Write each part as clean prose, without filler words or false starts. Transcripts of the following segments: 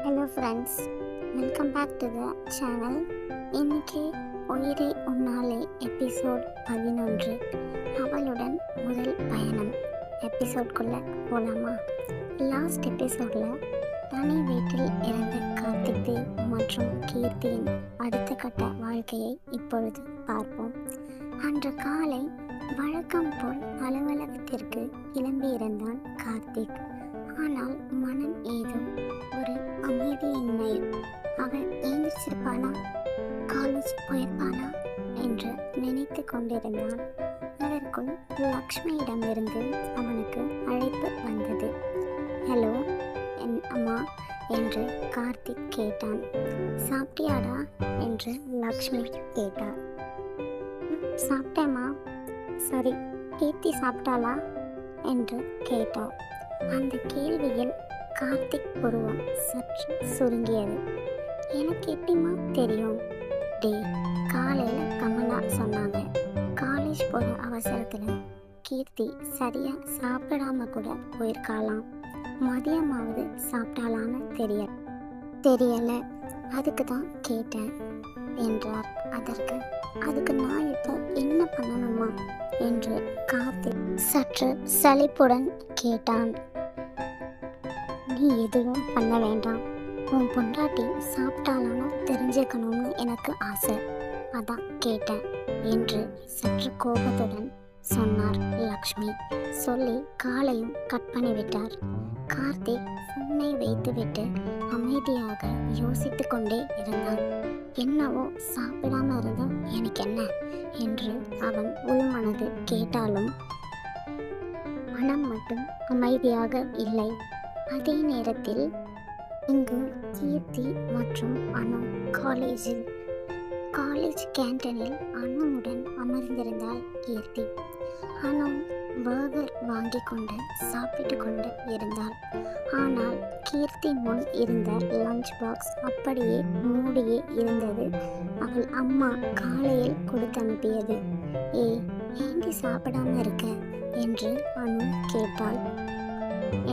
Hello friends, welcome back to the channel. இன்றைக்கி உயிரே உன்னாலே எபிசோட் 11 அவளுடன் முதல் பயணம் எபிசோட்குள்ளே போகலாமா? லாஸ்ட் எபிசோடில் தனி வீட்டில் இருந்த கார்த்திக் மற்றும் கீர்த்தியின் அடுத்த கட்ட வாழ்க்கையை இப்பொழுது பார்ப்போம். அன்று காலை வழக்கம் போல் அலுவலகத்திற்கு கிளம்பியிருந்தான் கார்த்திக். ஆனால் மனம் ஏதோ ஒரு அமைதியின்மை. அவன் எழுந்திருச்சிருப்பானா, காலேஜ் போயிருப்பானா என்று நினைத்து கொண்டிருந்தான். அதற்குள் லக்ஷ்மியிடமிருந்து அவனுக்கு அழைப்பு வந்தது. ஹலோ என் அம்மா என்று கார்த்திக் கேட்டான். சாப்பிட்டியாடா என்று லக்ஷ்மி கேட்டார். சாப்பிட்டேம்மா. சரி, கீர்த்தி சாப்பிட்டாளா என்று கேட்டார். அந்த கேள்வியில் கார்த்திக் புருவம் சற்று சுருங்கியது. எனக்கு எப்படிமா தெரியும்? காலையில் கமலா சொன்னாங்க. காலேஜ் போகிற அவசரத்தில் கீர்த்தி சரியாக சாப்பிடாம கூட போயிருக்காளாம். மதியமாவது சாப்பிட்டாலான்னு தெரியலை, அதுக்கு தான் கேட்டேன் என்றார். அதுக்கு நான் இப்போ என்ன பண்ணணுமா என்று கார்த்திக் சற்று சலிப்புடன் கேட்டான். நீ எதுவும் பண்ண வேண்டாம். உன் பொண்டாட்டி சாப்பிட்டாலான்னு தெரிஞ்சுக்கணும்னு எனக்கு ஆசை, அதான் கேட்டேன் என்று சற்று கோபத்துடன் சொன்னார் லக்ஷ்மி. சொல்லி காலையும் கட் பண்ணிவிட்டார். கார்த்திக் ஃபோனை வைத்துவிட்டு அமைதியாக யோசித்து கொண்டே இருந்தான். என்னவோ சாப்பிடாம இருந்தா எனக்கு என்ன என்று அவன் உள்மனது கேட்டாலும் மனம் மட்டும் அமைதியாக இல்லை. அதே நேரத்தில் இங்கு கீர்த்தி மற்றும் அனு காலேஜ் கேண்டீனில் அனுவுடன் அமர்ந்திருந்தாள் கீர்த்தி. அனு பர்கர் வாங்கி கொண்டு சாப்பிட்டு கொண்டு இருந்தாள். ஆனால் கீர்த்தி முன் இருந்த லஞ்ச் பாக்ஸ் அப்படியே மூடியே இருந்தது. அவள் அம்மா காலையில் கொடுத்து அனுப்பியது. ஏண்டி சாப்பிடாம இருக்க என்று அனு கேட்டாள்.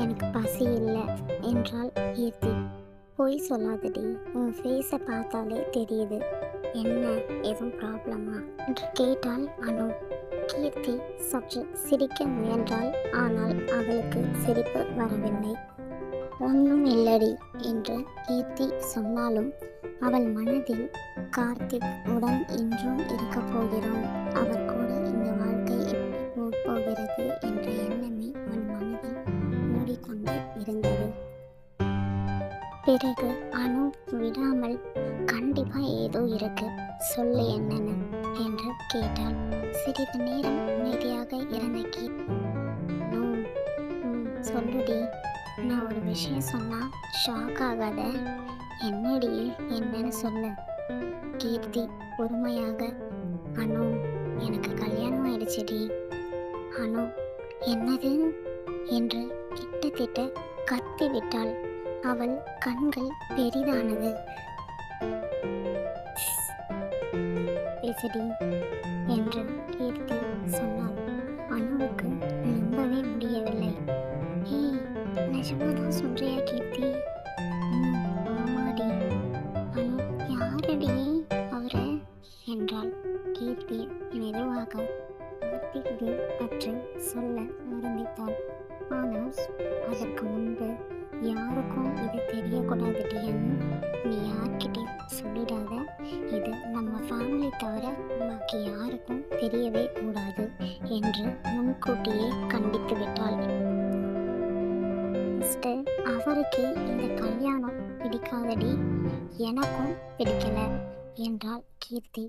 எனக்கு பசி இல்லை என்றாள் கீர்த்தி. பொய் சொல்லாதடி, உன் ஃபேஸை பார்த்தாலே தெரியுது. என்ன, எதுவும் ப்ராப்ளமா என்று கேட்டாள் அனு. கீர்த்தி சற்று சிரிக்க முயன்றாள். ஆனால் அவளுக்கு சிரிப்பு வரவில்லை. ஒன்றும் இல்லடி என்று கீர்த்தி சொன்னாலும் அவள் மனதில் கார்த்திக் உடன் இன்றும் இருக்க போகிறோம், அவர் கூட இந்த வாழ்க்கை எப்படி போகிறது என்ற எண்ணமே அவள் மனதில் மூடிக்கொண்டு இருந்தது. பிறகு அனு விடாமல், கண்டிப்பா ஏதோ இருக்கு, சொல்லு என்னன்னு என்று கேட்டாள். சிறிது நேரம் அமைதியாக இருந்த கீர்த்தி, சொல்லுடி, நான் ஒரு விஷயம் சொன்னா ஷாக் ஆகாத. என்னடி, என்னன்னு சொல்லு. கீர்த்தி பொறுமையாக, அனு எனக்கு கல்யாணம் ஆயிடுச்சுடி. அனு என்னது என்று கிட்டத்தட்ட கத்தி விட்டாள். அவள் கண்கள் பெரிதானது. பேசடி என்று கீர்த்தி சொன்னாள். அனுவுக்கு நம்பவே முடியவில்லை. நிஜமாதான் சொல்றியா கீர்த்தி? ஆமாடி. அனு, யாரடி அவரை என்றாள். கீர்த்தி மெதுவாக கார்த்திகை பற்றி சொல்ல ஆரம்பித்தாள். ஆனால் அதற்கு முன்பு, யாருக்கும் இது தெரியக்கூடாதுடின்னு நீ யார்கிட்டையும் சொல்லிடாத. இது நம்ம ஃபேமிலி தவிர பாக்கி யாருக்கும் தெரியவே கூடாது என்று முன்கூட்டியே கண்டித்து விட்டாள். அவருக்கு இந்த கல்யாணம் பிடிக்காதடி, எனக்கும் பிடிக்கல என்றாள் கீர்த்தி.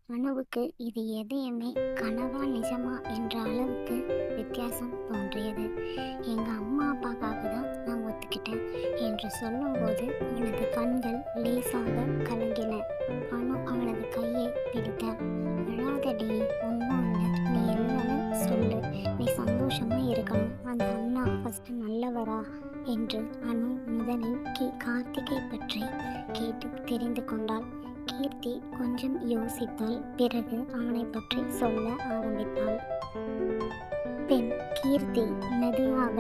அனுவுக்கு இது எதையுமே கனவா நிஜமா என்ற அளவுக்கு வித்தியாசம் தோன்றியது. எங்கள் அம்மா அப்பாக்காக தான் நான் ஒத்துக்கிட்டேன் என்று சொல்லும்போது அவனது கண்கள் லேசாக கலங்கின. அனு அவனது கையை பிடித்தாள். அழாதடி, ஒன்றும் இல்லை, நீ என்னன்னு சொல்லு. நீ சந்தோஷமா இருக்கணும். அந்த அண்ணா ஃபஸ்ட்டு நல்லவரா என்று அனு முதலில் கார்த்திகை பற்றி கேட்டு தெரிந்து கொண்டாள். கீர்த்தி கொஞ்சம் யோசித்தாள். பிறகு அவனை பற்றி சொல்ல ஆரம்பித்தாள். பெண் கீர்த்தி மெதுவாக,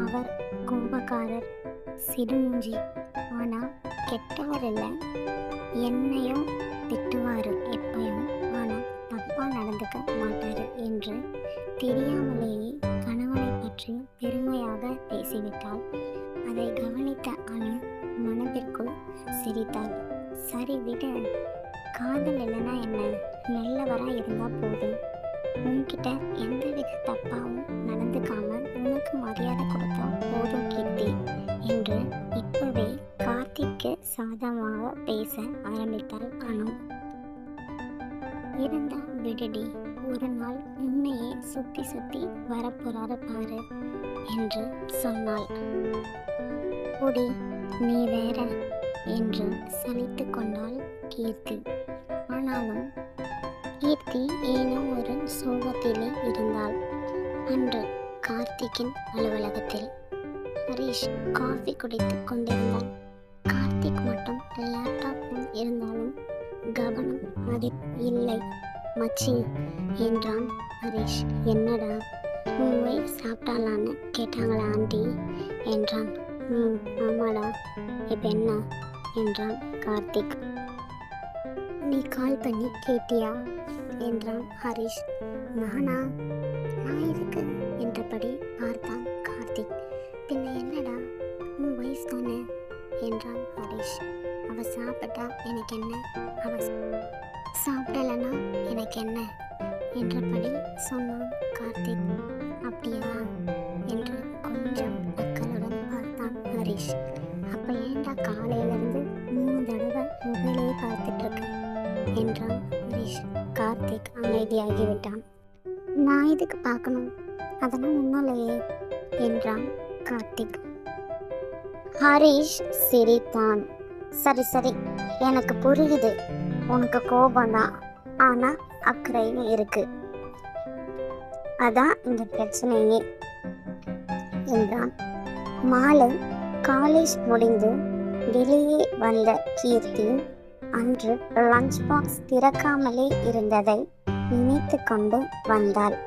அவர் கோபக்காரர், சிடுமூஞ்சி, ஆனால் கெட்டவர் இல்லை, என்னையும் திட்டுவார் எப்பயும், ஆனால் தப்பாக நடந்துக்க மாட்டார் என்று தெரியாமலேயே கணவனை பற்றி பெருமையாக பேசிவிட்டாள். அதை கவனித்த அனு மனதிற்குள் சிரித்தாள். சரி விடு, காதல் இல்லைன்னா என்ன, நல்லவராக இருந்தால் போதும். உன்கிட்ட எந்தவித தப்பாகவும் நடந்துக்காம உனக்கு மரியாதை கொடுத்தா போதும் கீர்த்தி என்று இப்பவே கார்த்திக்கு சாதமாக பேச ஆரம்பித்தாள் அனு. இருந்தா விடுடி, ஒரு நாள் உன்னையே சுத்தி சுத்தி வரப்போறாரு பாரு என்று சொன்னாள். பொடி நீ வேற என்று சலித்து கொண்டாள் கீர்த்தி. ஆனாலும் கீர்த்தி ஏனோ ஒரு சோகத்திலே இருந்தாள். அன்று கார்த்திக்கின் அலுவலகத்தில் ஹரிஷ் காஃபி குடித்து கொண்டிருந்தான். கார்த்திக் மட்டும் லேப்டாப் இருந்தாலும் கவனம் அதில் இல்லை. மச்சி என்றான் ஹரிஷ். என்னடா, உன் ஒய்ஃப் சாப்பிட்டாலான்னு கேட்டாங்களா ஆண்டி என்றான். ஆமாடா, இப்போ என்ன என்றான் கார்த்திக். நீ கால் பண்ணி கேட்டியா என்றான் ஹரிஷ். நானா, நான் இருக்கு என்றபடி பார்த்தான் கார்த்திக். பின்ன என்னடா, உன் ஒய்ஃப் தானே என்றான் ஹரிஷ். அவ சாப்பிட்டா எனக்கு என்ன, அவ சாப்பிடலன்னா எனக்கு என்ன என்றபடி சொன்னான் கார்த்திக். அப்படியா என்று கொஞ்சம் அக்கலுடன் பார்த்தான் ஹரிஷ். அப்ப ஏன்டா காலையிலிருந்து 3 தடவை மொபைலையே பார்த்துட்டு இருக்க என்றான் ஹரிஷ். கார்த்திக் அமைதியாகிவிட்டான். நான் இதுக்கு பார்க்கணும், அதெல்லாம் ஒன்றும் என்றான் கார்த்திக். ஹரிஷ் சிரித்தான். சரி சரி, எனக்கு புரியுது, உனக்கு கோபம்தான், ஆனால் அக்கறையும் இருக்கு, அதான் இந்த பிரச்சனையே என்றான். மாலை காலேஜ் முடிந்து வெளியே வந்த கீர்த்தி அன்று லஞ்ச் பாக்ஸ் திறக்காமலே இருந்ததை நினைத்து கொண்டு வந்தாள்.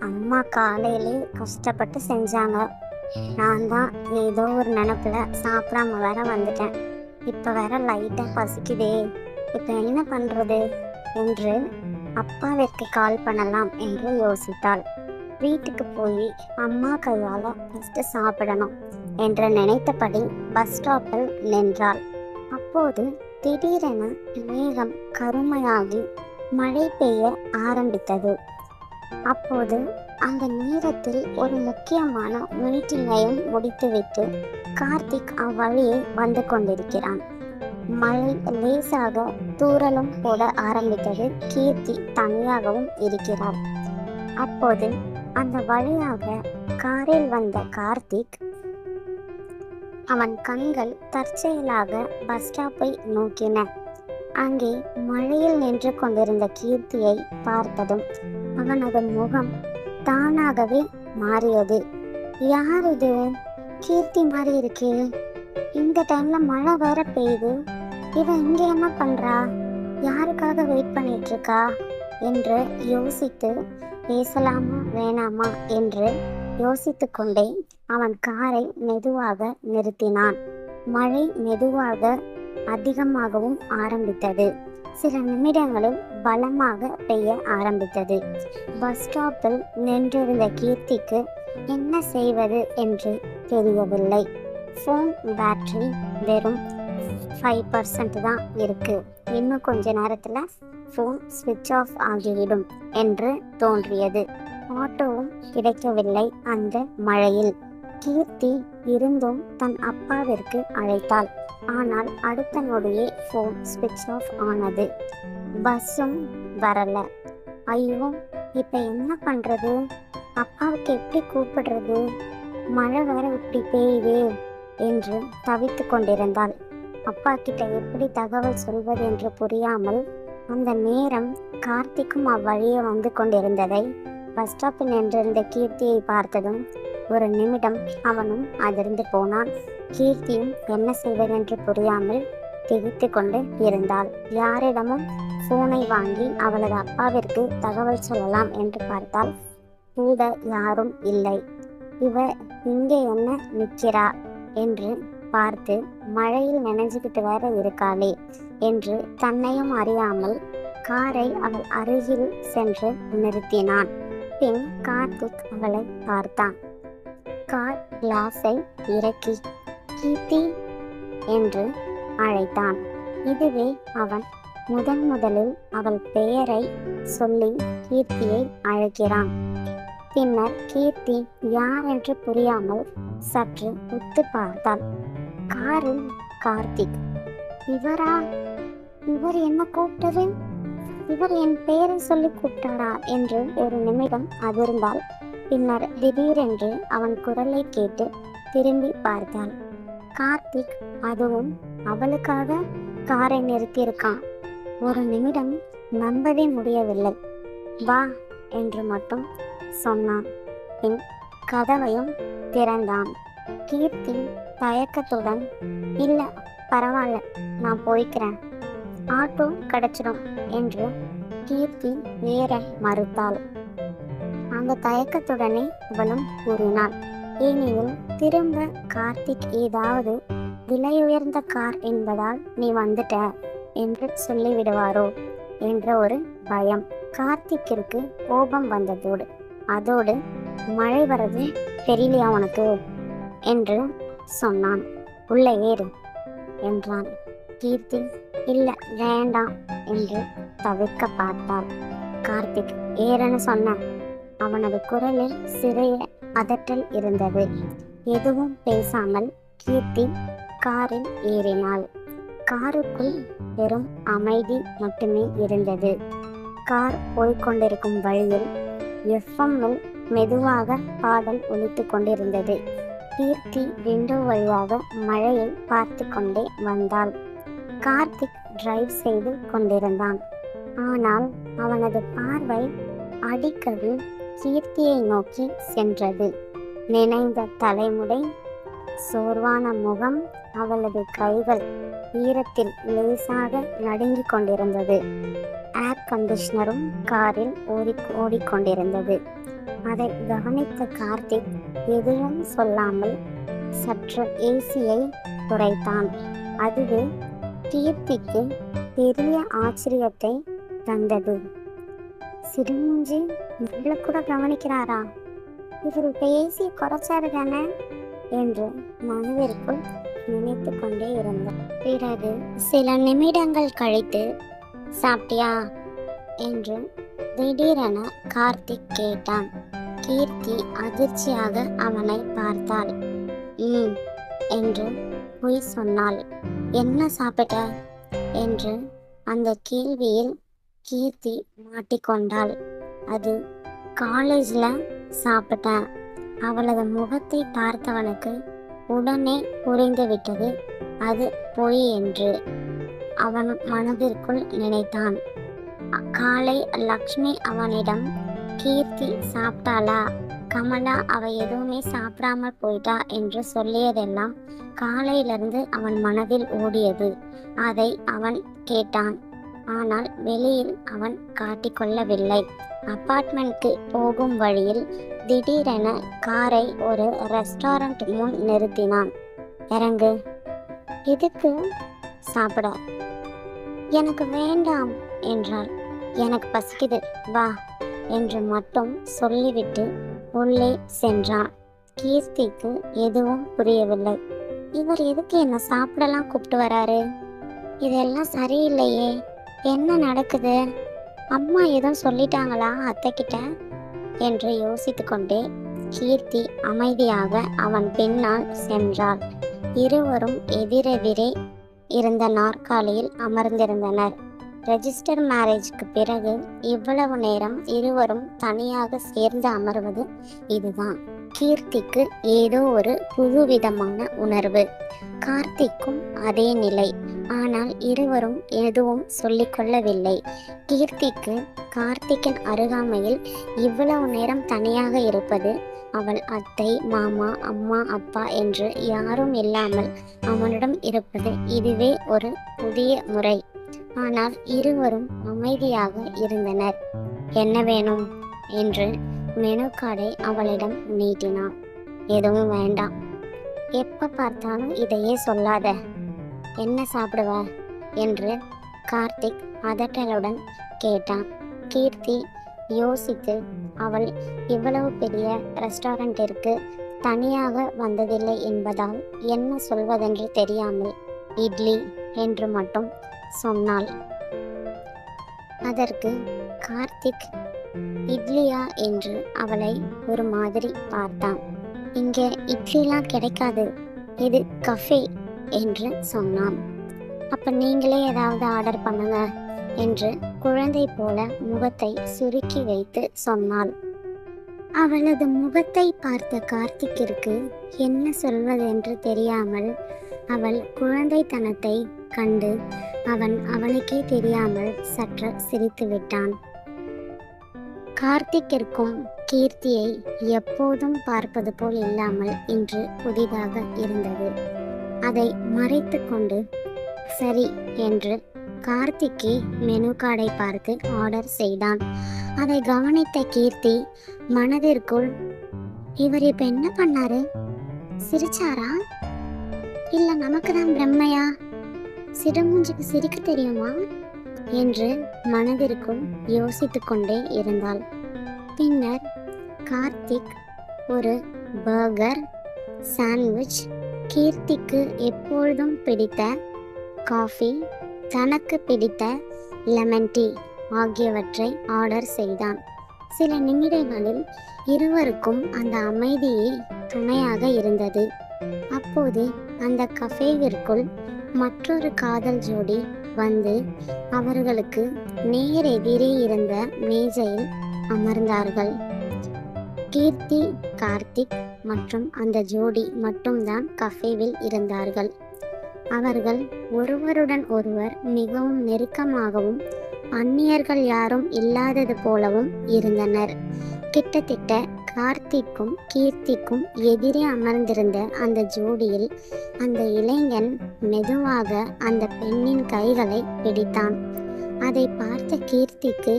அம்மா காலையிலே கஷ்டப்பட்டு செஞ்சாங்க, நான் தான் ஏதோ ஒரு நினப்புல சாப்பிடாம வேற வந்துட்டேன். இப்போ வேற லைட்டாக பசிக்குதே, இப்போ என்ன பண்ணுறது என்று அப்பாவிற்கு கால் பண்ணலாம் என்று யோசித்தாள். வீட்டுக்கு போய் அம்மா கையால் ஃபஸ்ட்டு சாப்பிடணும் என்று நினைத்தபடி பஸ் ஸ்டாப்பில் நின்றாள். அப்போது திடீரென மேகம் கருமையாகி மழை பெய்ய ஆரம்பித்தது. அப்போது அந்த நேரத்தில் ஒரு முக்கியமான மீட்டிங்கையும் முடித்துவிட்டு கார்த்திக் அவ்வழியே வந்து கொண்டிருக்கிறான். மழை லேசாக தூறலும் போட ஆரம்பித்தது. கீர்த்தி தனியாகவும் இருக்கிறாள். அப்போது அந்த வழியாக காரில் வந்த கார்த்திக், அவன் கண்கள் தற்செயலாக பஸ் ஸ்டாப்பை நோக்கின. அங்கே மழையில் நின்று கொண்டிருந்த கீர்த்தியை பார்த்ததும் அவனது முகம் தானாகவே மாறியது. யார் இது, கீர்த்தி மாதிரி இருக்கே, இந்த டைம்ல மழை வேற பெய்யுது, இவன் இங்க என்ன பண்றா, யாருக்காக வெயிட் பண்ணிட்டு இருக்கா என்று யோசித்து பேசலாமா வேணாமா என்று யோசித்து கொண்டே அவன் காரை மெதுவாக நிறுத்தினான். மழை மெதுவாக அதிகமாகவும் ஆரம்பித்தது. சில நிமிடங்களில் பலமாக பெய்ய ஆரம்பித்தது. பஸ் ஸ்டாப்பில் நின்றிருந்த கீர்த்திக்கு என்ன செய்வது என்று தெரியவில்லை. ஃபோன் பேட்டரி வெறும் 5% தான் இருக்கு, இன்னும் கொஞ்ச நேரத்தில் ஃபோன் ஸ்விட்ச் ஆஃப் ஆகிவிடும் என்று தோன்றியது. ஆட்டோவும் கிடைக்கவில்லை அந்த மழையில். கீர்த்தி இருந்தும் தன் அப்பாவிற்கு அழைத்தாள். ஆனால் அடுத்த நொடியே ஃபோன் ஸ்விட்ச் ஆஃப் ஆனது. பஸ்ஸும் வரல. ஐயோ, இப்போ என்ன பண்ணுறது, அப்பாவுக்கு எப்படி கூப்பிடுறது, மழை வேற இப்படி பெய்யுதே என்று தவித்து கொண்டிருந்தாள். அப்பா கிட்ட எப்படி தகவல் சொல்வது என்று புரியாமல் அந்த நேரம் கார்த்திக்கும் அவ்வழியே வந்து கொண்டிருந்ததை பஸ் ஸ்டாப்பில் நின்றிருந்த கீர்த்தியை பார்த்ததும் ஒரு நிமிடம் அவனும் அதிர்ந்து போனான். கீர்த்தியும் என்ன செய்வதென்று புரியாமல் திகைத்து கொண்டு இருந்தாள். யாரிடமும் போனை வாங்கி அவளது அப்பாவிற்கு தகவல் சொல்லலாம் என்று பார்த்தால் கூட யாரும் இல்லை. இவ இங்கே என்ன நிற்கிறா என்று பார்த்து மழையில் நனைஞ்சுக்கிட்டு வேற இருக்காளே என்று தன்னையும் அறியாமல் காரை அவள் அருகில் சென்று நிறுத்தினான். பின் கார்த்திக் அவளை பார்த்தான். கார் கிளாஸை இறக்கி கீர்த்தி என்று அழைத்தான். இதுவே அவன் முதலில் அவள் பெயரை சொல்லி கீர்த்தியை அழைக்கிறான். பின்னர் கீர்த்தி யார் என்று புரியாமல் சற்று உத்து பார்த்தாள். காரில் கார்த்திக். இவரா? இவர் என்ன கூப்பிட்டது? இவர் என் பெயரை சொல்லி கூப்பிட்டாரா என்று ஒரு நிமிடம் அதிர்ந்தாள். பின்னர் திடீரென்று அவன் குரலை கேட்டு திரும்பி பார்த்தாள். கார்த்திக் அதுவும் அவளுக்காக காரை நிறுத்தியிருக்கான். ஒரு நிமிடம் நம்பவே முடியவில்லை. வா என்று மட்டும் சொன்னான். பின் கதவையும் திறந்தான். கீர்த்தி தயக்கத்துடன், இல்ல பரவாயில்ல, நான் போய்க்கிறேன், ஆட்டோ கிடைச்சிடும் என்று கீர்த்தி ஏற மறுத்தாள். அந்த தயக்கத்துடனே அவளும் கூறினாள். ஏனெனில் திரும்ப கார்த்திக் ஏதாவது விலையுயர்ந்த கார் என்பதால் நீ வந்துட்ட என்று சொல்லிவிடுவாரோ என்ற ஒரு பயம். கார்த்திக்கிற்கு கோபம் வந்ததோடு அதோடு மழை வரது தெரியலையா உனக்கு என்று சொன்னான். உள்ளே ஏறு என்றான். கீர்த்தி இல்ல வேண்டாம் என்று தவிர்க்க பார்த்தாள். கார்த்திக் ஏறன்னு சொன்ன. அவனது குரலில் சிறிய அதட்டல் இருந்தது. எதுவும் பேசாமல் கீர்த்தி காரில் ஏறினாள். காருக்குள் வெறும் அமைதி மட்டுமே இருந்தது. கார் போய்கொண்டிருக்கும் வழியில் எஃப்எம்மில் மெதுவாக பாடல் ஒலித்து கொண்டிருந்தது. கீர்த்தி விண்டோ வழியாக மழையை பார்த்து கொண்டே வந்தாள். கார்த்திக் டிரைவ் செய்து கொண்டிருந்தான். ஆனால் அவனது பார்வை அடிக்கடி கீர்த்தியை நோக்கி சென்றது. நினைந்த தலைமுடி, சோர்வான முகம், அவளது கைகள் ஈரத்தில் லேசாக நடுங்கிக் கொண்டிருந்தது. ஏர் கண்டிஷனரும் காரில் ஓடிக்கொண்டிருந்தது. அதை கவனித்த கார்த்திக் எதுவும் சொல்லாமல் சற்று ஏசியை குறைத்தான். அதுவே கீர்த்திக்கு பெரிய ஆச்சரியத்தை தந்தது. சிறுமூஞ்சி நம்மளை கூட கவனிக்கிறாரா? இவர் ஏசி குறைச்சாரு தானே என்று மனதிற்குள் நினைத்து கொண்டே இருந்தார். பிறகு சில நிமிடங்கள் கழித்து, சாப்பிட்டியா என்று திடீரென கார்த்திக் கேட்டான். கீர்த்தி அதிர்ச்சியாக அவனை பார்த்தாள். என்று பொய் சொன்னாள். என்ன சாப்பிட்ட என்று அந்த கேள்வியில் கீர்த்தி மாட்டிக்கொண்டாள். அது காலேஜில் சாப்பிட்டேன். அவளது முகத்தை பார்த்தவனுக்கு உடனே புரிந்துவிட்டது அது பொய் என்று. அவன் மனதிற்குள் நினைத்தான். காலை லக்ஷ்மி அவனிடம் கீர்த்தி சாப்பிட்டாளா, கமலா அவ எதுவுமே சாப்பிடாம போயிட்டா என்று சொல்லியதெல்லாம் காலையிலிருந்து அவன் மனதில் ஓடியது. அதை அவன் கேட்டான். ஆனால் வெளியில் அவன் காட்டிக்கொள்ளவில்லை. அப்பார்ட்மெண்ட்க்கு போகும் வழியில் திடீரென காரை ஒரு ரெஸ்டாரண்ட் முன் நிறுத்தினான். இறங்கு. எதுக்கு? சாப்பிட. எனக்கு வேண்டாம் என்றாள். எனக்கு பசிக்குது, வா என்று மட்டும் சொல்லிவிட்டு உள்ளே சென்றான். கீர்த்திக்கு எதுவும் புரியவில்லை. இவர் எதுக்கு என்ன சாப்பிடலாம் கூப்பிட்டு வராரு? இதெல்லாம் சரியில்லையே. என்ன நடக்குது? அம்மா எதுவும் சொல்லிட்டாங்களா அத்தைக்கிட்ட என்று யோசித்து கொண்டே கீர்த்தி அமைதியாக அவன் பின்னால் சென்றாள். இருவரும் எதிரெதிரே இருந்த நாற்காலியில் அமர்ந்திருந்தனர். ரெஜிஸ்டர் மேரேஜ்க்கு பிறகு இவ்வளவு நேரம் இருவரும் தனியாக சேர்ந்து அமர்வது இதுதான். கீர்த்திக்கு ஏதோ ஒரு புதுவிதமான உணர்வு. கார்த்திக்கும் அதே நிலை. ஆனால் இருவரும் எதுவும் சொல்லிக்கொள்ளவில்லை. கீர்த்திக்கு கார்த்திக்கின் அருகாமையில் இவ்வளவு நேரம் தனியாக இருப்பது, அவள் அத்தை, மாமா, அம்மா, அப்பா என்று யாரும் இல்லாமல் அவனிடம் இருப்பது, இதுவே ஒரு புதிய முறை. ஆனால் இருவரும் அமைதியாக இருந்தனர். என்ன வேணும் என்று மெனு கார்டை அவளிடம் நீட்டினான். எதுவும் வேண்டாம் எப்போ பார்த்தாலும் இதையே சொல்லாத, என்ன சாப்பிடுவ என்று கார்த்திக் அதட்டலுடன் கேட்டான். கீர்த்தி யோசித்து, அவள் இவ்வளவு பெரிய ரெஸ்டாரண்டிற்கு தனியாக வந்ததில்லை என்பதால் என்ன சொல்வதென்று தெரியாமல் இட்லி என்று மட்டும் சொன்னாள். அதற்கு கார்த்திக் இட்லியா என்று அவளை ஒரு மாதிரி பார்த்தான். இங்கே இட்லிலாம் கிடைக்காது, இது கஃபே என்று சொன்னான். அப்ப நீங்களே ஏதாவது ஆர்டர் பண்ணுங்க என்று குழந்தை போல முகத்தை சுருக்கி வைத்து சொன்னாள். அவளது முகத்தை பார்த்த கார்த்திக்கிற்கு என்ன சொல்வதென்று தெரியாமல் அவள் குழந்தைத்தனத்தை கண்டு அவனுக்கே தெரியாமல் சற்று சிரித்து விட்டான். கார்த்திக்கிற்கும் கீர்த்தியை எப்போதும் பார்ப்பது போல் இல்லாமல் இன்று புதிதாக இருந்தது. அதை மறைத்து கொண்டு சரி என்று கார்த்திக்கு மெனு கார்டை பார்த்து ஆர்டர் செய்தான். அதை கவனித்த கீர்த்தி மனதிற்குள், இவர் இப்ப என்ன பண்ணாரு? சிரிச்சாரா? இல்ல நமக்கு தான் பிரம்மையா? சிடுமூஞ்சிக்கு சிரிக்க தெரியுமா என்று மனதிற்குள் யோசித்து கொண்டே இருந்தாள். பின்னர் கார்த்திக் ஒரு பர்கர், சாண்ட்விச், கீர்த்திக்கு எப்பொழுதும் பிடித்த காஃபி, தனக்கு பிடித்த லெமன் டீ ஆகியவற்றை ஆர்டர் செய்தான். சில நிமிடங்களில் இருவருக்கும் அந்த அமைதியே துணையாக இருந்தது. அப்போது அந்த கஃபேவிற்குள் மற்றொரு காதல் ஜோடி வந்து அவர்களுக்கு நேர் எதிரே இருந்த மேஜையில் அமர்ந்தார்கள். கீர்த்தி, கார்த்திக் மற்றும் அந்த ஜோடி மட்டும்தான் கஃபேவில் இருந்தார்கள். அவர்கள் ஒருவருடன் ஒருவர் மிகவும் நெருக்கமாகவும் அந்நியர்கள் யாரும் இல்லாதது போலவும் இருந்தனர். கிட்டத்தட்ட கார்த்திக்கும் கீர்த்திக்கும் எதிரே அமர்ந்திருந்த அந்த ஜோடியில் அந்த இளைஞன் மெதுவாக அந்த பெண்ணின் கைகளை பிடித்தான். அதை பார்த்த கீர்த்திக்கு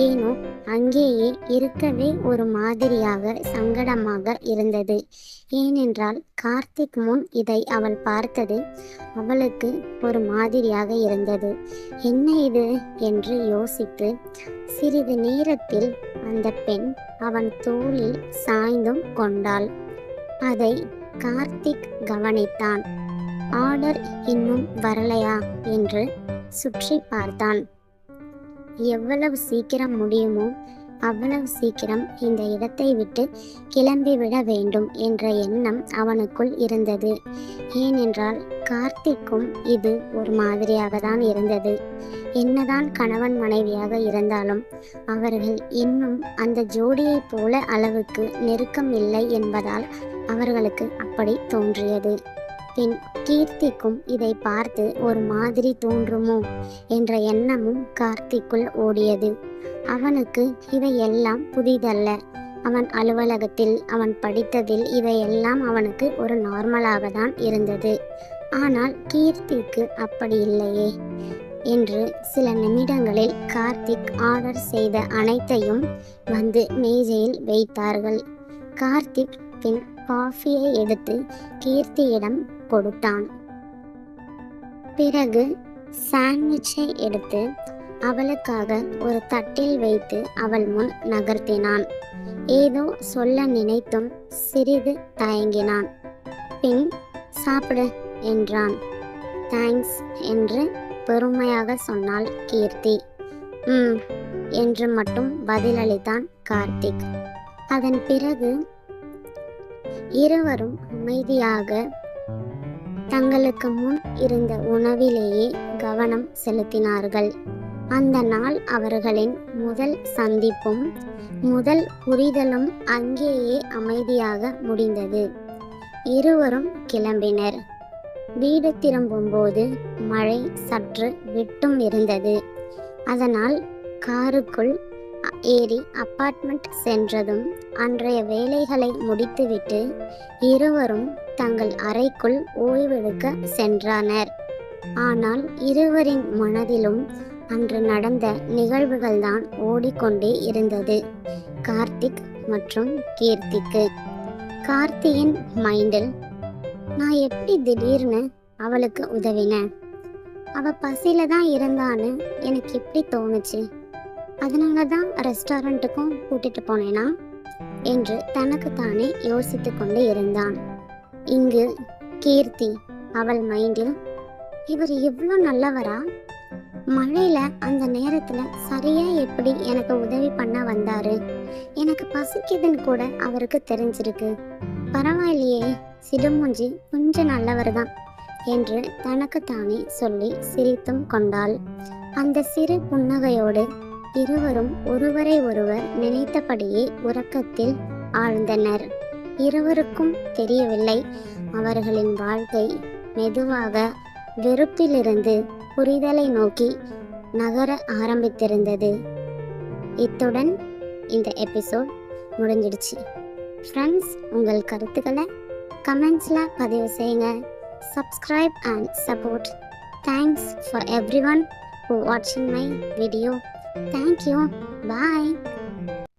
ஏனோ அங்கேயே இருக்கவே ஒரு மாதிரியாக சங்கடமாக இருந்தது. ஏனென்றால் கார்த்திக் முன் இதை அவள் பார்த்தது அவளுக்கு ஒரு மாதிரியாக இருந்தது. என்ன இது என்று யோசித்து சிறிது நேரத்தில் அந்த பெண் அவன் தோளில் சாய்ந்தும் கொண்டாள். அதை கார்த்திக் கவனித்தான். ஆர்டர் இன்னும் வரலையா என்று சுற்றி பார்த்தான். எவ்வளவு சீக்கிரம் முடியுமோ அவ்வளவு சீக்கிரம் இந்த இடத்தை விட்டு கிளம்பிவிட வேண்டும் என்ற எண்ணம் அவனுக்குள் இருந்தது. ஏனென்றால் கார்த்திக்கும் இது ஒரு மாதிரியாக தான் இருந்தது. என்னதான் கணவன் மனைவியாக இருந்தாலும் அவர்கள் இன்னும் அந்த ஜோடியைப் போல அளவுக்கு நெருக்கம் இல்லை என்பதால் அவர்களுக்கு அப்படி தோன்றியது. பின் கீர்த்திக்கும் இதை பார்த்து ஒரு மாதிரி தோன்றுமோ என்ற எண்ணமும் கார்த்திக்குள் ஓடியது. அவனுக்கு இவையெல்லாம் புதிதல்ல. அவன் அலுவலகத்தில் அவன் படித்ததில் இவையெல்லாம் அவனுக்கு ஒரு நார்மலாக தான் இருந்தது. ஆனால் கீர்த்திக்கு அப்படி இல்லையே என்று சில நிமிடங்களில் கார்த்திக் ஆர்டர் செய்த அனைத்தையும் வந்து மேஜையில் வைத்தார்கள். கார்த்திக் பின் காஃபியை எடுத்து கீர்த்தியிடம் கொடுத்தான். பிறகு சாண்ட்விச்சை எடுத்து அவளுக்காக ஒரு தட்டில் வைத்து அவள் முன் நகர்த்தினான். ஏதோ சொல்ல நினைத்தும் சிறிது தயங்கினான். பின் சாப்பிடு என்றான். தேங்க்ஸ் என்று பெருமையாக சொன்னாள் கீர்த்தி. என்று மட்டும் பதிலளித்தான் கார்த்திக். அதன் பிறகு இருவரும் அமைதியாக தங்களுக்கு முன் இருந்த உணவிலேயே கவனம் செலுத்தினார்கள். அந்த நாள் அவர்களின் முதல் சந்திப்பும் முதல் புரிதலும் அங்கேயே அமைதியாக முடிந்தது. இருவரும் கிளம்பினர். வீடு திரும்பும்போது மழை சற்று விட்டும் இருந்தது. அதனால் காருக்குள் ஏறி அப்பார்ட்மெண்ட் சென்றதும் அன்றைய வேலைகளை முடித்துவிட்டு இருவரும் தங்கள் அறைக்குள் ஓய்வெடுக்க சென்றனர். ஆனால் இருவரின் மனதிலும் அன்று நடந்த நான் எப்படி திடீர்னு அவளுக்கு உதவினேன்? அவ பசியில தான் இருந்தான்னு எனக்கு எப்படி தோணுச்சு? அதனால தான் ரெஸ்டாரண்ட்டுக்கும் கூட்டிட்டு போனேனா என்று தனக்கு தானே யோசித்து கொண்டு இருந்தான். இங்கு கீர்த்தி அவள் மைண்டில், இவர் இவ்வளோ நல்லவரா? மழையில அந்த நேரத்துல சரியா எப்படி எனக்கு உதவி பண்ண வந்தாரு? எனக்கு பசிக்குதுன்னு கூட அவருக்கு தெரிஞ்சிருக்கு. பரவாயில்லையே, சிடுமூஞ்சி கொஞ்சம் நல்லவர் தான் என்று தனக்கு தானே சொல்லி சிரித்தும் கொண்டாள். அந்த சிறு புன்னகையோடு இருவரும் ஒருவரை ஒருவர் நினைத்தபடியே உறக்கத்தில் ஆழ்ந்தனர். இருவருக்கும் தெரியவில்லை, அவர்களின் வாழ்க்கை மெதுவாக வெறுப்பிலிருந்து புரிதலை நோக்கி நகர ஆரம்பித்திருந்தது. இத்துடன் இந்த எபிசோட் முடிஞ்சிடுச்சு. ஃப்ரெண்ட்ஸ், உங்கள் கருத்துக்களை கமெண்ட்ஸில் பதிவு செய்யுங்க. Subscribe and support. Thanks for everyone who watching my video. Thank you. Bye.